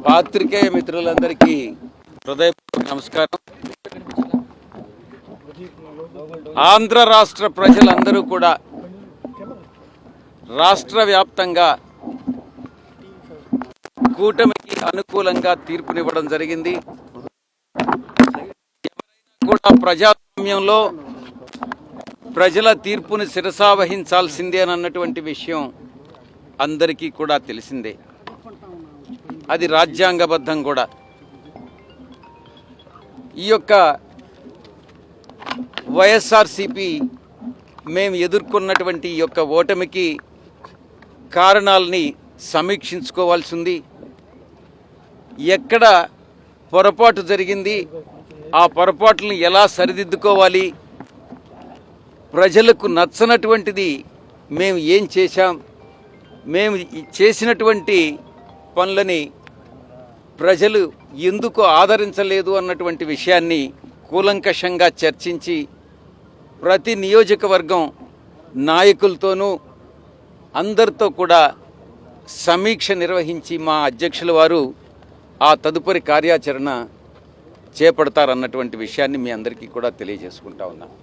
పాత్రికేయ మిత్రులందరికీ హృదయపూర్వక నమస్కారం. ఆంధ్ర రాష్ట్ర ప్రజలందరూ కూడా రాష్ట్ర వ్యాప్తంగా కూటమికి అనుకూలంగా తీర్పునివ్వడం జరిగింది. ఎవరైనా కూడా ప్రజాస్వామ్యంలో ప్రజల తీర్పుని శిరసావహించాల్సిందే అన్నటువంటి విషయం అందరికీ కూడా తెలిసిందే. అది రాజ్యాంగబద్ధం కూడా. ఈ యొక్క వైఎస్ఆర్సీపీ మేము ఎదుర్కొన్నటువంటి ఈ యొక్క ఓటమికి కారణాలని సమీక్షించుకోవాల్సి ఉంది. ఎక్కడ పొరపాటు జరిగింది, ఆ పొరపాట్లను ఎలా సరిదిద్దుకోవాలి, ప్రజలకు నచ్చనటువంటిది మేము ఏం చేశాం, మేము చేసినటువంటి పనులని ప్రజలు ఎందుకు ఆదరించలేదు అన్నటువంటి విషయాన్ని కూలంకషంగా చర్చించి ప్రతి నియోజకవర్గం నాయకులతోనూ అందరితో కూడా సమీక్ష నిర్వహించి మా అధ్యక్షుల వారు ఆ తదుపరి కార్యాచరణ చేపడతారన్నటువంటి విషయాన్ని మీ అందరికీ కూడా తెలియజేసుకుంటా ఉన్నాను.